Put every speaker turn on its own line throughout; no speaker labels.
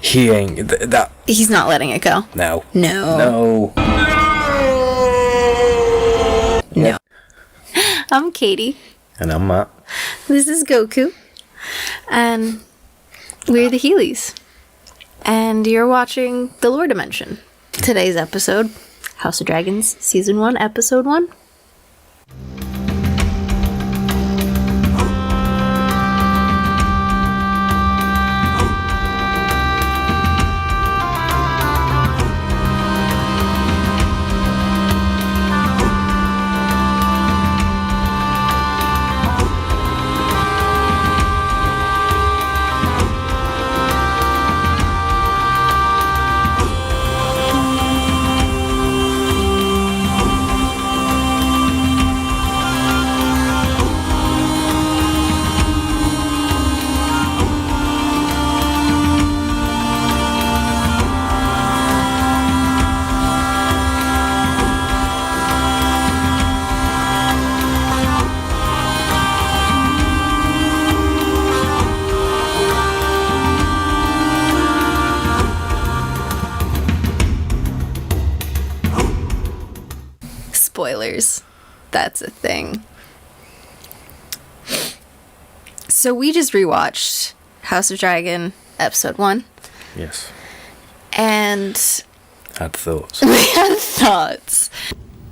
He ain't that.
He's not letting it go.
No.
No. I'm Katie.
And I'm Matt.
This is Goku. And we're the Heelys. And you're watching The Lore Dimension. Today's episode, House of Dragons, Season 1, Episode 1. Spoilers. That's a thing. So we just rewatched House of Dragon Episode 1.
Yes.
And
Had thoughts.
we had thoughts.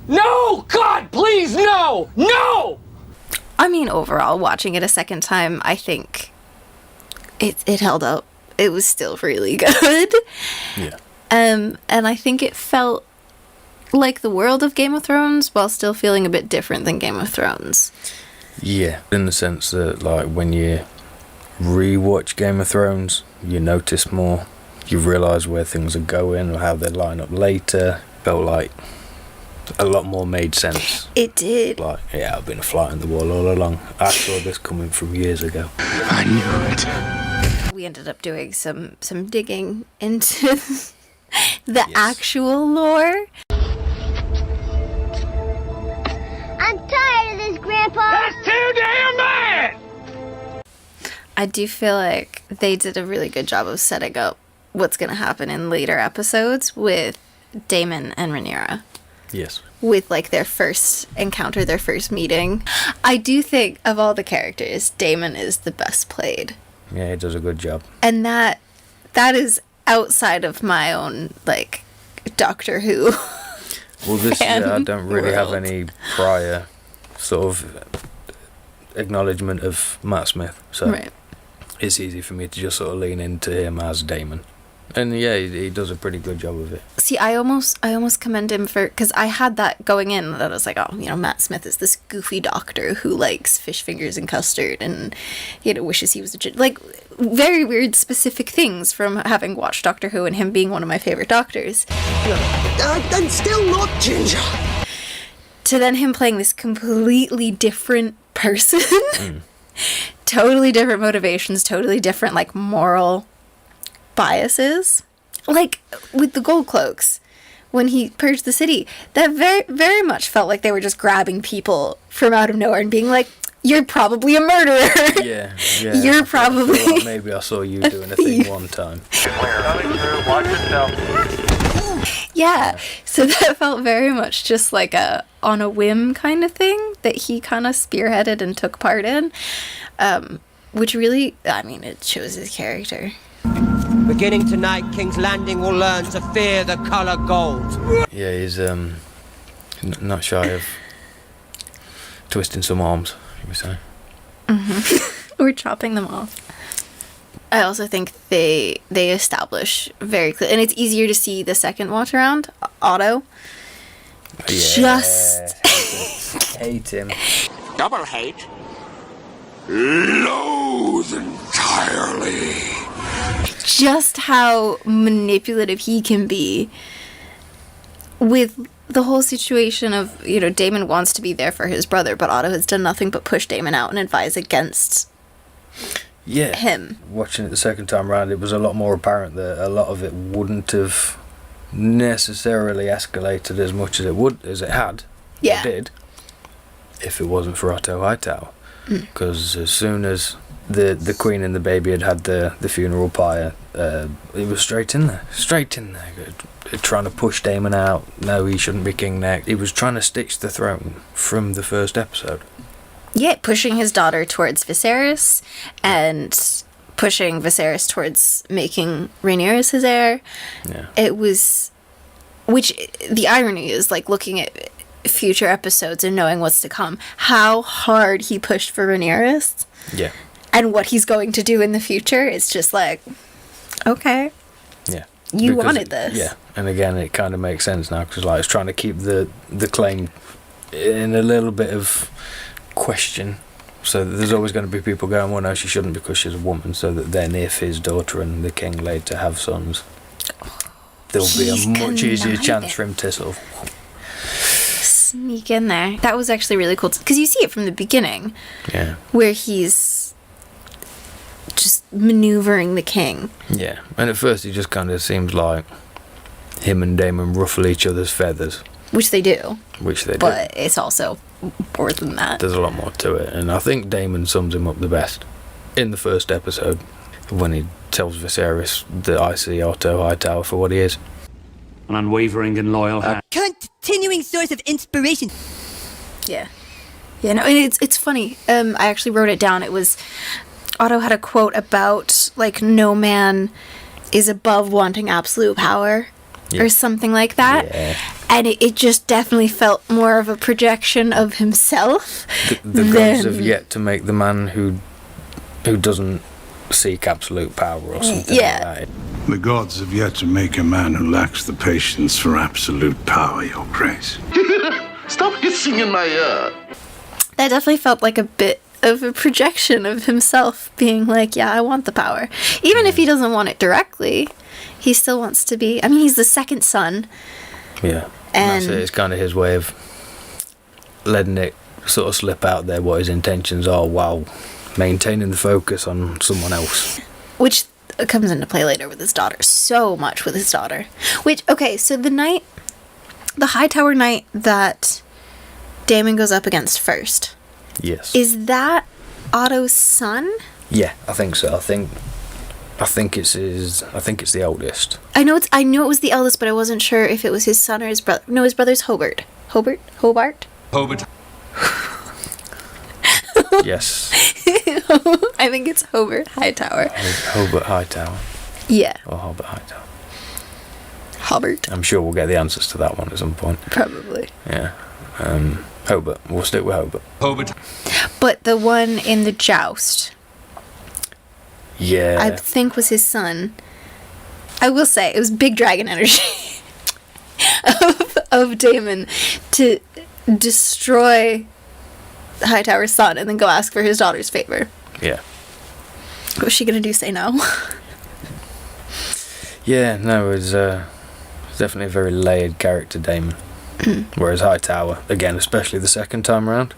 No! God, please, no! No!
I mean, overall, watching it a second time, I think it held up. It was still really good.
Yeah.
And I think it felt like the world of Game of Thrones while still feeling a bit different than Game of Thrones.
Yeah. In the sense that, like, when you rewatch Game of Thrones, you notice more. You realise where things are going or how they line up later. Felt like a lot more made sense.
It did.
Like, yeah, I've been a fly on the wall all along. I saw this coming from years ago.
I knew it.
We ended up doing some digging into the actual lore.
I'm tired of this, Grandpa.
That's too damn bad!
I do feel like they did a really good job of setting up what's going to happen in later episodes with Daemon and Rhaenyra.
Yes.
With, like, their first encounter, their first meeting. I do think, of all the characters, Daemon is the best played.
Yeah, he does a good job.
And that is outside of my own, like, Doctor Who.
Well, this I don't really have
world.
any prior sort of acknowledgement of Matt Smith, so
Right.
it's easy for me to just sort of lean into him as Daemon. And yeah, he does a pretty good job of it.
See, I almost commend him for, because I had that going in, that I was like, oh, Matt Smith is this goofy doctor who likes fish fingers and custard and, wishes he was like, very weird specific things from having watched Doctor Who and him being one of my favorite doctors.
And still not ginger.
To then him playing this completely different person. Totally different motivations, totally different, like, moral biases. Like, with the Gold Cloaks, when he purged the city, that very, very much felt like they were just grabbing people from out of nowhere and being like, you're probably a murderer.
Yeah.
You're probably...
I feel like maybe I saw you doing a thing one time.
Watch yourself.
Yeah, so that felt very much just like a on a whim kind of thing that he kind of spearheaded and took part in, which really, I mean, it shows his character.
Beginning tonight, King's Landing will learn to fear the colour gold.
Yeah, he's not shy of twisting some arms, you would say.
Or chopping them off. I also think they establish very clear, and it's easier to see the second watch around, Otto.
Yeah,
Just
hate him.
Double hate.
Loathe entirely.
just how manipulative he can be with the whole situation of, Daemon wants to be there for his brother, but Otto has done nothing but push Daemon out and advise against him.
Watching it the second time around, it was a lot more apparent that a lot of it wouldn't have necessarily escalated as much as it had.
Yeah.
It did, if it wasn't for Otto Hightower. Because as soon as the queen and the baby had the funeral pyre, it was straight in there, trying to push Daemon out. No, he shouldn't be king next. He was trying to stitch the throne from the first episode.
Yeah, pushing his daughter towards Viserys and pushing Viserys towards making Rhaenyra his heir.
Yeah.
It was, which the irony is, like, looking at future episodes and knowing what's to come, how hard he pushed for Rhaenyra
Yeah.
and what he's going to do in the future. It's just like, okay,
Yeah.
you wanted this.
Yeah. And again, it kind of makes sense now because like it's trying to keep the claim in a little bit of question. So there's always going to be people going, well, no, she shouldn't because she's a woman. So that then if his daughter and the king later have sons, there'll be a much easier chance for him to sort of
sneak in there. That was actually really cool because you see it from the beginning.
Yeah.
Where he's just maneuvering the king.
Yeah. And at first, it just kind of seems like him and Daemon ruffle each other's feathers,
Which they do.
which they do.
But it's also more than that.
There's a lot more to it, and I think Daemon sums him up the best in the first episode when he tells Viserys that I see Otto Hightower for what he is.
An unwavering and loyal hand.
Continuing source of inspiration.
Yeah. Yeah, no, and it's funny. I actually wrote it down. It was, Otto had a quote about, like, no man is above wanting absolute power.
Yeah.
Or something like that.
Yeah.
And it just definitely felt more of a projection of himself.
The gods have yet to make the man who doesn't seek absolute power or something
Yeah.
like that.
The gods have yet to make a man who lacks the patience for absolute power, Your Grace.
Stop hissing in my ear.
That definitely felt like a bit of a projection of himself being like, yeah, I want the power. Even if he doesn't want it directly, he still wants to be. I mean, he's the second son.
Yeah.
And
that's it. It's kind of his way of letting it sort of slip out there what his intentions are while maintaining the focus on someone else.
which comes into play later with his daughter. So much with his daughter. Which, okay, so the Hightower night that Daemon goes up against first,
Yes.
is that Otto's son?
Yeah, I think so. I think it's the oldest.
I know it was the eldest, but I wasn't sure if it was his son or his brother. No, his brother's Hobart. Hobart?
Hobart.
Yes.
I think it's Hobart Hightower.
Hobart Hightower.
Yeah,
Or Hobart Hightower.
Hobart.
I'm sure we'll get the answers to that one at some point.
Probably.
Yeah. Hobart. We'll stick with Hobart.
Hobart.
But the one in the joust,
Yeah.
I think was his son. I will say, it was big dragon energy of Daemon to destroy Hightower's son and then go ask for his daughter's favor.
Yeah.
What was she gonna do? Say no?
Yeah, no, it's definitely a very layered character, Daemon. Whereas Hightower, again, especially the second time around,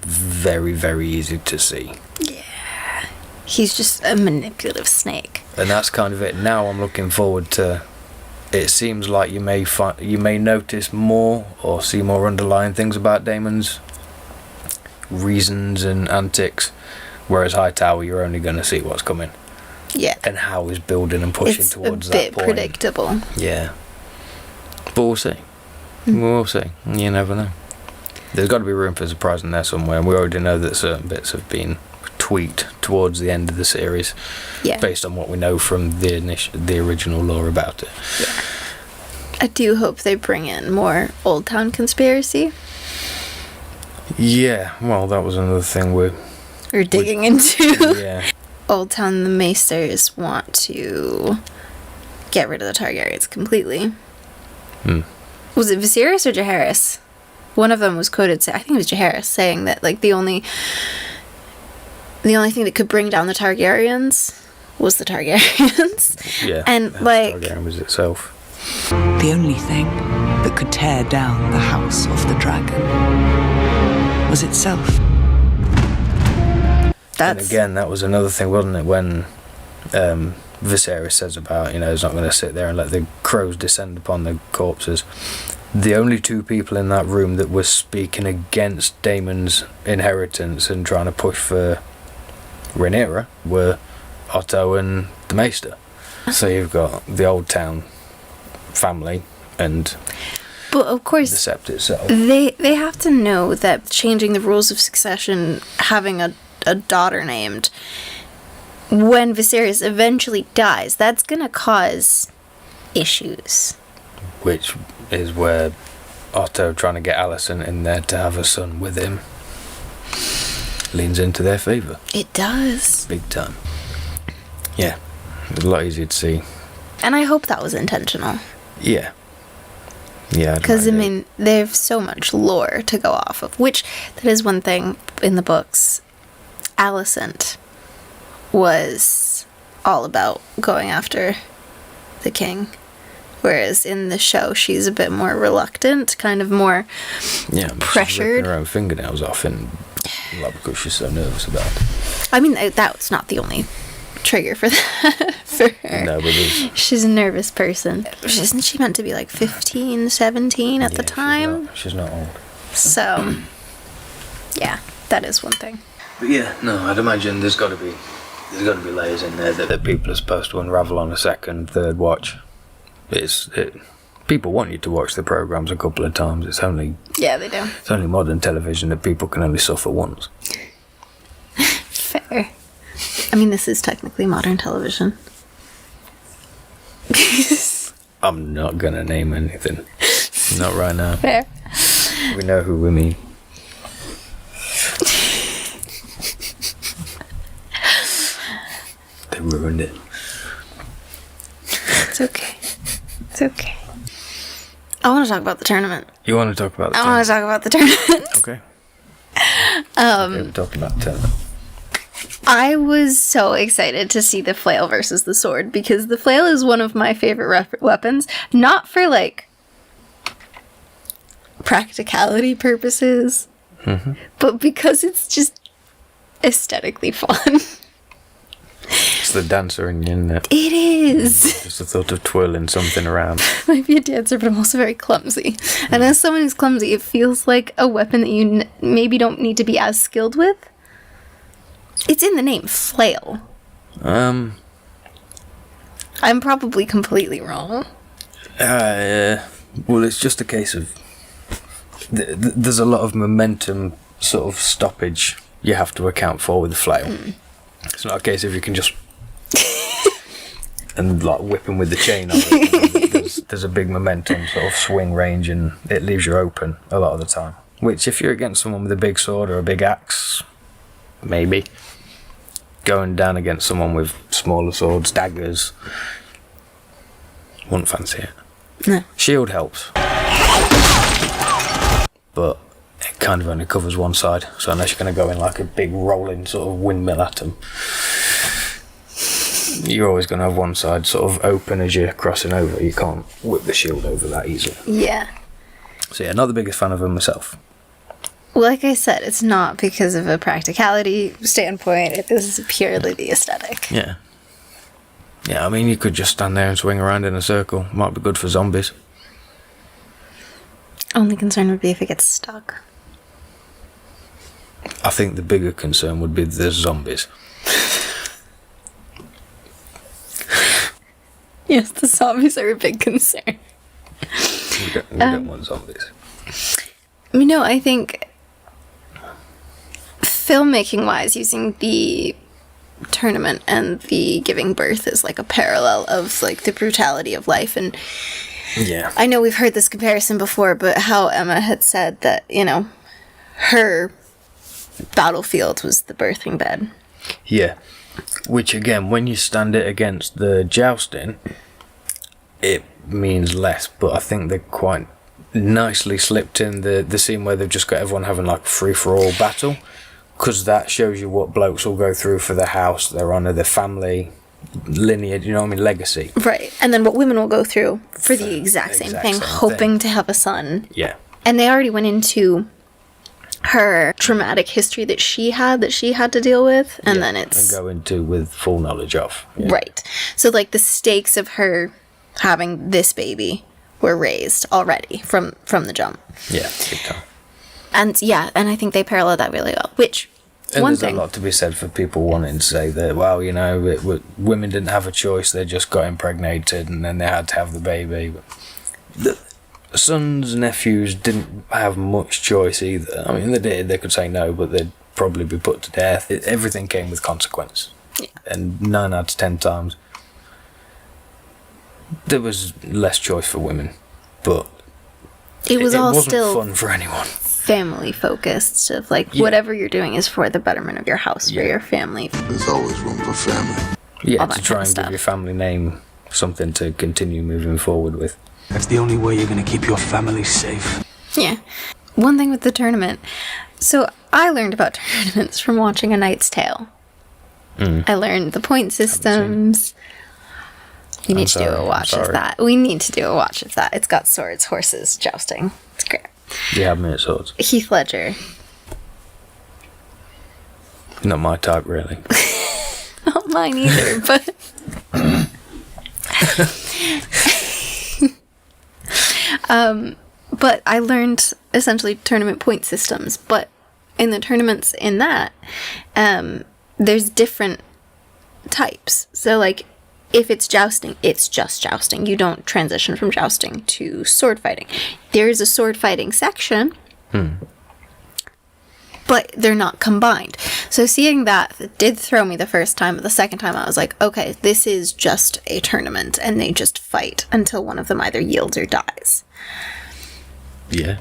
very, very easy to see.
He's just a manipulative snake.
And that's kind of it. Now I'm looking forward to. It seems like you may notice more or see more underlying things about Daemon's reasons and antics, whereas Hightower, you're only going to see what's coming
Yeah.
and how he's building and pushing
It's a
towards
bit
that point.
predictable.
Yeah, but we'll see. We'll see. You never know. There's got to be room for surprise in there somewhere, and we already know that certain bits have been tweaked towards the end of the series,
Yeah.
based on what we know from the original lore about it.
I do hope they bring in more Old Town conspiracy.
Yeah, well, that was another thing we're
Digging into.
yeah.
Old Town, the Maesters want to get rid of the Targaryens completely. Was it Viserys or Jaehaerys? One of them was quoted, I think it was Jaehaerys, saying that like the only thing that could bring down the Targaryens was the Targaryens.
Yeah,
And
the
like,
Targaryen was itself.
The only thing that could tear down the house of the dragon was itself.
And
that's
again, that was another thing, wasn't it? When Viserys says about, he's not going to sit there and let the crows descend upon the corpses. The only two people in that room that were speaking against Daemon's inheritance and trying to push for Rhaenyra were Otto and the Maester. So you've got the Old Town family and
But of
the
course,
Sept itself.
they have to know that changing the rules of succession, having a daughter named, when Viserys eventually dies, that's going to cause issues.
Which is where Otto trying to get Alicent in there to have a son with him leans into their favour.
It does.
Big time. Yeah. It's a lot easier to see.
And I hope that was intentional.
Yeah. Yeah.
Because, I mean, they have so much lore to go off of, which, that is one thing in the books. Alicent was all about going after the king. Whereas in the show, she's a bit more reluctant, kind of more pressured.
She's ripping her own fingernails off, and like, because she's so nervous about it.
I mean, that's not the only trigger for that for her.
No, but there's...
She's a nervous person. Isn't she meant to be like 15, 17 at the time?
She's not old.
So, yeah, that is one thing.
But yeah, no, I'd imagine there's got to be layers in there that people are supposed to unravel on a second, third watch. People want you to watch the programs a couple of times. It's only
Yeah, they do.
It's only modern television that people can only suffer once.
Fair. I mean, this is technically modern television.
I'm not gonna name anything. Not right now.
Fair.
We know who we mean. They ruined it.
It's okay. It's okay. I want to talk about the tournament.
You want to talk about the
I want to talk about the tournament.
Okay. Okay, we're talking about the tournament.
I was so excited to see the flail versus the sword because the flail is one of my favorite weapons, not for like practicality purposes, but because it's just aesthetically fun.
It's the dancer in you, isn't it?
It is.
Just the thought of twirling something around.
Might be a dancer, but I'm also very clumsy. And as someone who's clumsy, it feels like a weapon that you maybe don't need to be as skilled with. It's in the name, flail. I'm probably completely wrong.
Well, it's just a case of there's a lot of momentum sort of stoppage you have to account for with the flail. It's not a case of you can just and like whipping with the chain on it. There's a big momentum sort of swing range, and it leaves you open a lot of the time. Which, if you're against someone with a big sword or a big axe, maybe. Going down against someone with smaller swords, daggers, wouldn't fancy it.
No.
Shield helps, but it kind of only covers one side. So unless you're going to go in like a big rolling sort of windmill at them, you're always going to have one side sort of open as you're crossing over. You can't whip the shield over that easily.
Yeah.
So yeah, not the biggest fan of them myself.
Like I said, it's not because of a practicality standpoint. It is purely the aesthetic.
Yeah. Yeah, I mean, you could just stand there and swing around in a circle. Might be good for zombies.
Only concern would be if it gets stuck.
I think the bigger concern would be the zombies.
Yes, the zombies are a big concern.
We don't want zombies.
No, I think filmmaking wise, using the tournament and the giving birth is like a parallel of like the brutality of life. And
Yeah.
I know we've heard this comparison before, but how Emma had said that, you know, her battlefield was the birthing bed.
Yeah. Which again, when you stand it against the jousting, it means less, but I think they're quite nicely slipped in the scene where they've just got everyone having like a free-for-all battle, because that shows you what blokes will go through for their house, their honour, their family, lineage, you know what I mean, legacy.
Right. And then what women will go through for the exact same thing, hoping to have a son.
Yeah.
And they already went into her traumatic history that she had to deal with, and then it's...
And go into with full knowledge of. Yeah.
Right. So, like, the stakes of her having this baby were raised already from the jump.
Yeah, big time.
And, yeah, and I think they parallel that really well, which
And
One
there's
thing.
a lot to be said for people wanting to say that, well, you know, women didn't have a choice, they just got impregnated and then they had to have the baby. But the sons, nephews didn't have much choice either. I mean, they did, they could say no, but they'd probably be put to death. Everything came with consequence.
Yeah.
And 9 out of 10 times, there was less choice for women. But
It was all
wasn't
still
fun for anyone.
family focused of like
Yeah.
whatever you're doing is for the betterment of your house, for
Yeah.
your family.
There's always room for family.
Yeah,
All
to
that
try
kind of
and give
stuff.
your family name something to continue moving forward with.
That's the only way you're gonna keep your family safe.
Yeah. One thing with the tournament. So I learned about tournaments from watching A Knight's Tale. I learned the point systems. We need to do a watch of that. We need to do a watch of that. It's got swords, horses, jousting. It's great.
You have me at swords.
Heath Ledger.
Not my type, really.
Not mine either, but but I learned essentially tournament point systems. But in the tournaments in that, there's different types. So like, if it's jousting, it's just jousting. You don't transition from jousting to sword fighting. There is a sword fighting section. But they're not combined. So seeing that did throw me the first time, but the second time I was like, okay, this is just a tournament, and they just fight until one of them either yields or dies.
Yeah.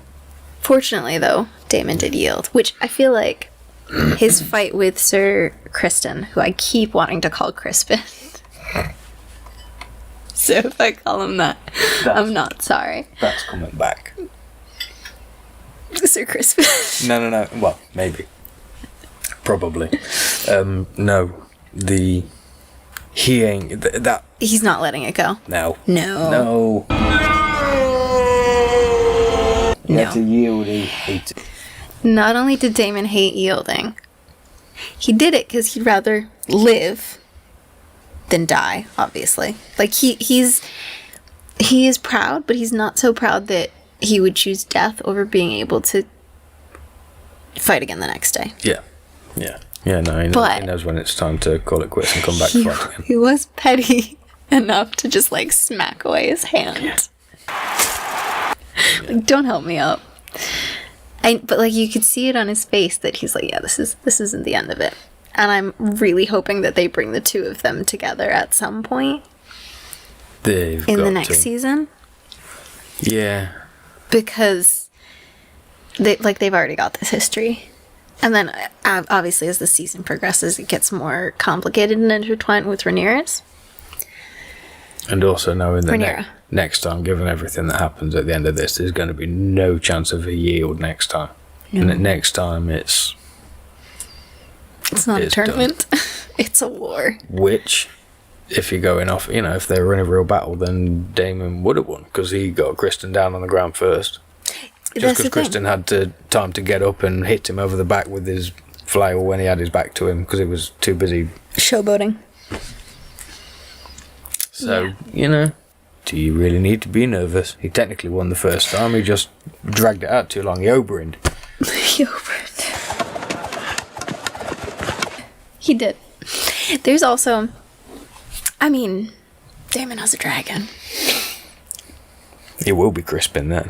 Fortunately, though, Daemon did yield, which I feel like his fight with Sir Kristen, who I keep wanting to call Crispin. So if I call him that, I'm not sorry.
That's coming back.
Sir Crispin.
No. Well, maybe. Probably. No. He ain't... that...
He's not letting it go.
No.
No.
He had to yield. He hated it.
Not only did Daemon hate yielding, he did it because he'd rather live than die, obviously. Like, he is proud, but he's not so proud that he would choose death over being able to fight again the next day.
Yeah. Yeah, no, he knows when it's time to call it quits and come back to fight again.
He was petty enough to just, like, smack away his hand. Like, don't help me up. But, like, you could see it on his face that he's like, yeah, this isn't the end of it. And I'm really hoping that they bring the two of them together at some point in the next season.
Yeah.
Because they've already got this history. And then, obviously, as the season progresses, it gets more complicated and intertwined with Rhaenyra.
And also knowing that
Rhaenyra.
next time, given everything that happens at the end of this, there's going to be no chance of a yield next time. And at next time, it's
not a
it's
tournament. It's a war.
which, if you're going off, if they were in a real battle, then Daemon would have won, because he got Kristen down on the ground first. Just because Kristen had time to get up and hit him over the back with his flail when he had his back to him, because he was too busy.
Showboating.
So, do you really need to be nervous? He technically won the first time, he just dragged it out too long. He Oberyn'd.
He did. There's also, Daemon has a dragon.
It will be Crispin then.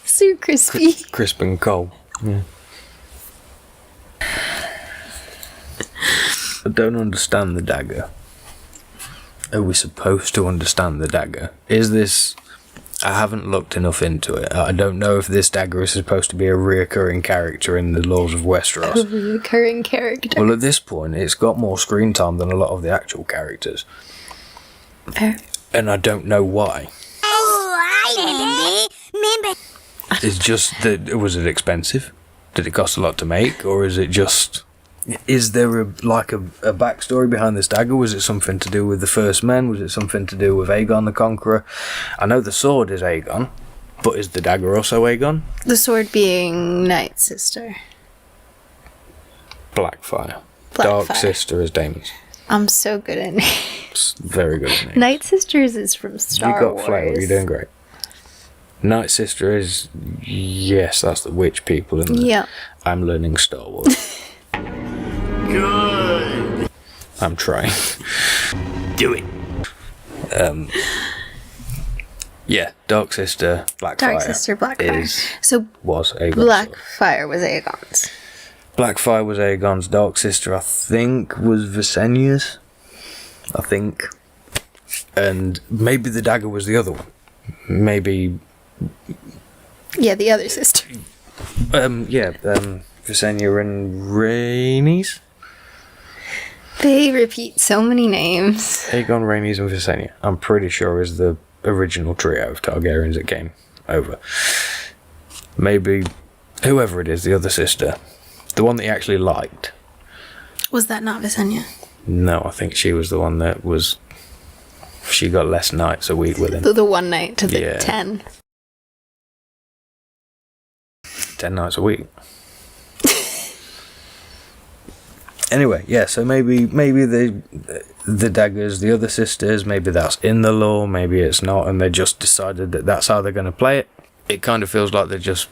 Sir Crispy.
Crispin Cole. Yeah. I don't understand the dagger. Are we supposed to understand the dagger? Is this... I haven't looked enough into it. I don't know if this dagger is supposed to be a reoccurring character in the laws of Westeros.
A recurring character.
Well, at this point, it's got more screen time than a lot of the actual characters.
Fair.
And I don't know why.
Oh, remember.
It's just that... Was it expensive? Did it cost a lot to make? Or is it just... Is there a backstory behind this dagger? Was it something to do with the First Men? Was it something to do with Aegon the Conqueror? I know the sword is Aegon, but is the dagger also Aegon?
The sword being Night's sister.
Blackfire. Dark
Blackfire.
Sister is Daemon's.
I'm so good at names.
It's very good at names.
Night Sisters is from Star
You got
Wars.
flail, you're doing great. Night Sister is, yes, that's the witch people, isn't it?
Yeah.
I'm learning Star Wars.
Good.
I'm trying.
Do it.
Yeah, Dark Sister, Blackfire.
Dark Sister, Blackfire. So
Was Aegon's sword.
Blackfire was Aegon's.
Blackfire was Aegon's. Dark Sister, I think, was Visenya's. I think. And maybe the dagger was the other one. Maybe.
Yeah, the other sister.
Visenya and Rhaenys?
They repeat so many names.
Aegon, Rhaenys, and Visenya. I'm pretty sure is the original trio of Targaryens that came over. Maybe whoever it is, the other sister, the one that he actually liked.
Was that not Visenya?
No, I think she was the one that was. She got less nights a week with him.
The one night to the
Yeah.
10.
10 nights a week. Anyway, yeah, so maybe the daggers, the other sisters, maybe that's in the lore, maybe it's not, and they just decided that that's how they're going to play it. It kind of feels like they just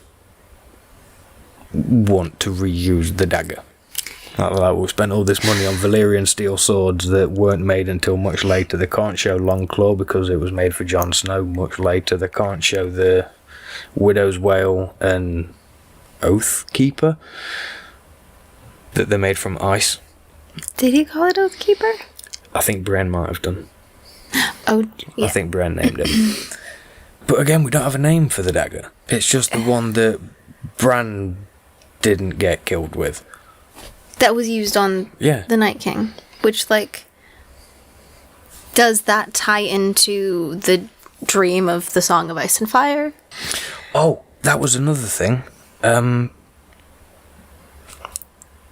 want to reuse the dagger. Like we spent all this money on Valyrian steel swords that weren't made until much later. They can't show Longclaw because it was made for Jon Snow much later. They can't show the Widow's Wail and Oathkeeper that they're made from ice.
Did he call it Oathkeeper?
I think Brienne might have done.
Oh, yeah.
I think Brienne named it. But again, we don't have a name for the dagger. It's just the one that Bran didn't get killed with.
That was used on
Yeah.
the Night King. Which, like, does that tie into the dream of the Song of Ice and Fire?
Oh, that was another thing.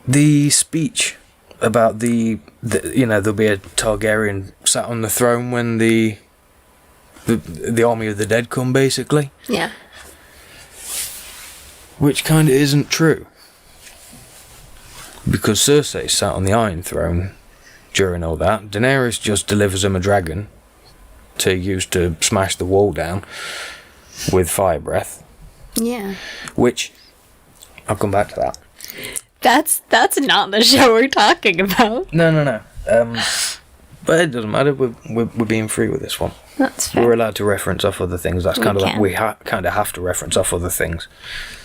The speech about the there'll be a Targaryen sat on the throne when the army of the dead come, basically.
Yeah.
Which kind of isn't true. Because Cersei sat on the Iron Throne during all that. Daenerys just delivers him a dragon to use to smash the wall down with fire breath.
Yeah.
Which, I'll come back to that.
That's not the show we're talking about.
No. But it doesn't matter. We're being free with this one.
That's fair.
We're allowed to reference off other things. That's kind of like
can.
we kind of have to reference off other things.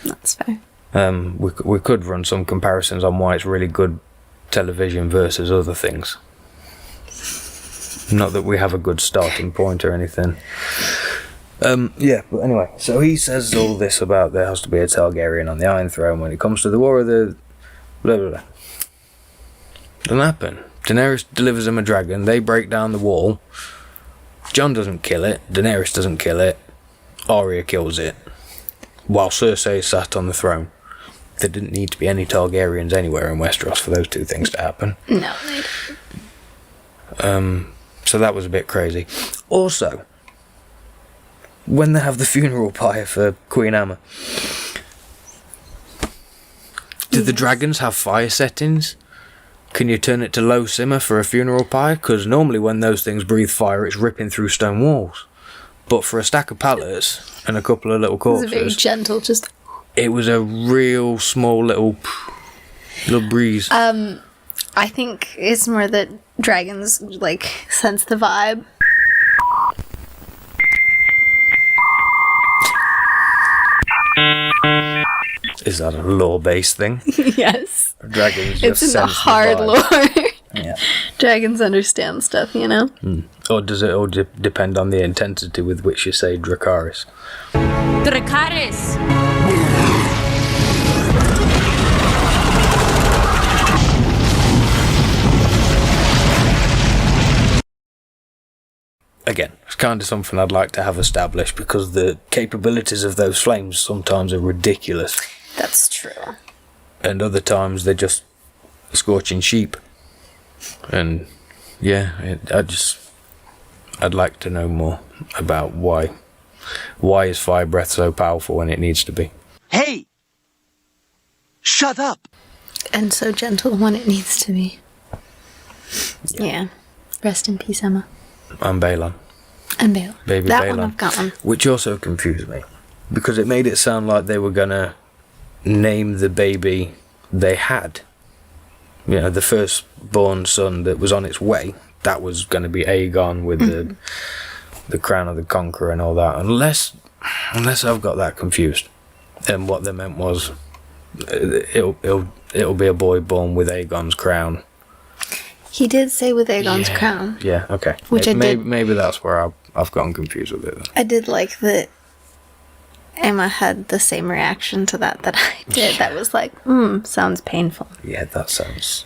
That's fair.
We could run some comparisons on why it's really good television versus other things. Not that we have a good starting point or anything. Yeah, but anyway, so he says all this about there has to be a Targaryen on the Iron Throne when it comes to the War of the blah blah blah. Doesn't happen. Daenerys delivers him a dragon, they break down the wall. Jon doesn't kill it, Daenerys doesn't kill it, Arya kills it. While Cersei is sat on the throne. There didn't need to be any Targaryens anywhere in Westeros for those two things to happen.
No.
So that was a bit crazy. Also, when they have the funeral pyre for Queen Aemma, do the dragons have fire settings? Can you turn it to low simmer for a funeral pyre? Because normally when those things breathe fire, it's ripping through stone walls. But for a stack of pallets and a couple of little
It was a very
corpses,
gentle, just...
it was a real small little breeze.
I think it's more that dragons, like, sense the vibe.
Is that a lore-based thing?
Yes.
Dragons
It's
just
in the
sense
hard
vibe.
lore.
Yeah.
Dragons understand stuff, you know?
Or does it all depend on the intensity with which you say Dracarys?
Dracarys!
Again, it's kind of something I'd like to have established because the capabilities of those flames sometimes are ridiculous.
That's true.
And other times they're just scorching sheep. And yeah, I'd like to know more about why is fire breath so powerful when it needs to be.
Hey! Shut up!
And so gentle when it needs to be. Yeah. Rest in peace, Emma.
I'm Balon.
And Bale.
Baby
that
Balon.
one I've got one.
Which also confused me. because it made it sound like they were gonna name the baby they had. You know, the firstborn son that was on its way, that was going to be Aegon with the crown of the Conqueror and all that. Unless I've got that confused, and what they meant was it'll be a boy born with Aegon's crown.
He did say with Aegon's crown.
Yeah. Okay.
Which
maybe that's where I've gotten confused with it. Then.
I did like that Emma had the same reaction to that I did. That was like, sounds painful.
Yeah, that sounds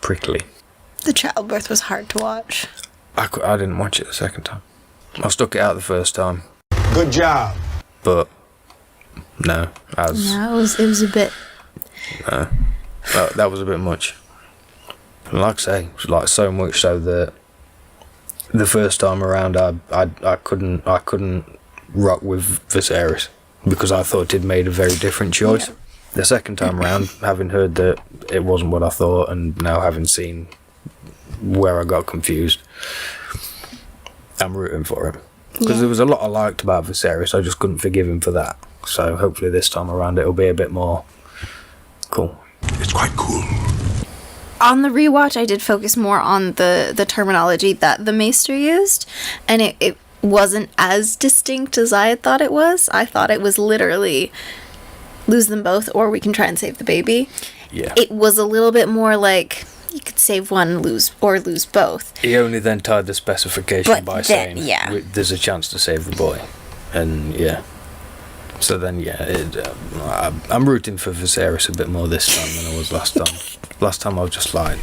prickly.
The childbirth was hard to watch.
I didn't watch it the second time. I stuck it out the first time.
Good job.
But no,
No, it was a bit.
No, that was a bit much. And like I say, it was like so much so that the first time around, I couldn't rock with Viserys because I thought he'd made a very different choice. Yeah. The second time around, having heard that it wasn't what I thought, and now having seen where I got confused, I'm rooting for him because there was a lot I liked about Viserys. I just couldn't forgive him for that. So hopefully this time around it'll be a bit more cool.
It's quite cool.
On the rewatch, I did focus more on the terminology that the Maester used, and it wasn't as distinct as I had thought it was. I thought it was literally lose them both or we can try and save the baby.
Yeah.
It was a little bit more like you could save one, lose both.
He only then tied the specification by saying there's a chance to save the boy. And yeah. So then, I'm rooting for Viserys a bit more this time than I was last time. Last time I was just like...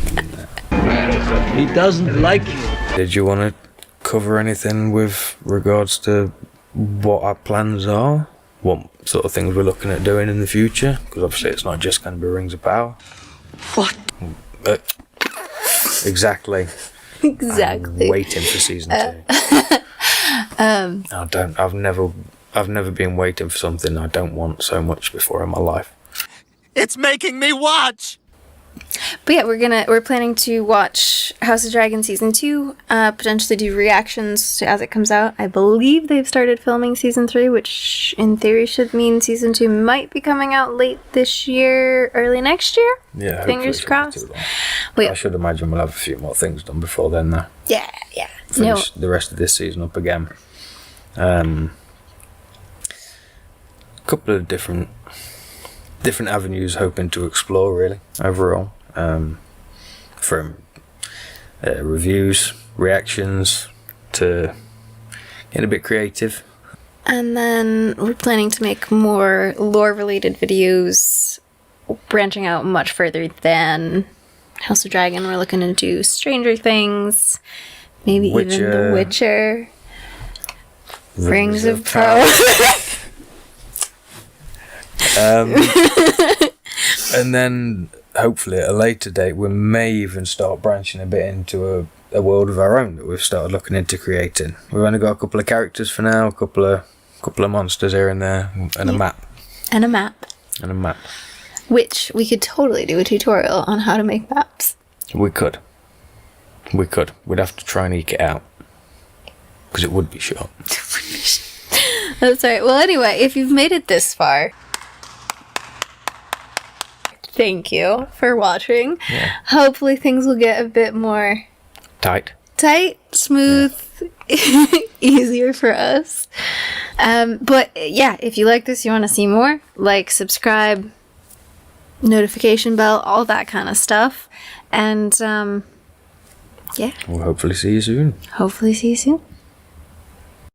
He doesn't like you.
Did you want to cover anything with regards to what our plans are? What sort of things we're looking at doing in the future? Because obviously it's not just going to be Rings of Power.
What?
Exactly.
Exactly.
I'm waiting for season 2. I've never been waiting for something I don't want so much before in my life.
It's making me watch!
But yeah, we're planning to watch House of Dragon season 2, potentially do reactions as it comes out. I believe they've started filming season 3, which in theory should mean season 2 might be coming out late this year, early next year.
Yeah,
fingers crossed.
I should imagine we'll have a few more things done before then, though.
Yeah.
Finish the rest of this season up again. Couple of different avenues hoping to explore really overall, from reviews, reactions to getting a bit creative.
And then we're planning to make more lore related videos, branching out much further than House of Dragon. We're looking into Stranger Things, maybe even The Witcher, Rings of Power.
And then hopefully at a later date we may even start branching a bit into a world of our own that we've started looking into creating. We've only got a couple of characters for now, a couple of monsters here and there, and a map.
And a map. Which we could totally do a tutorial on how to make maps.
We could. We'd have to try and eke it out. Because it would be short.
That's right. Well, anyway, if you've made it this far, thank you for watching. Yeah. Hopefully things will get a bit more...
Tight,
smooth, easier for us. But yeah, if you like this, you want to see more, like, subscribe, notification bell, all that kind of stuff. And yeah.
We'll hopefully see you soon.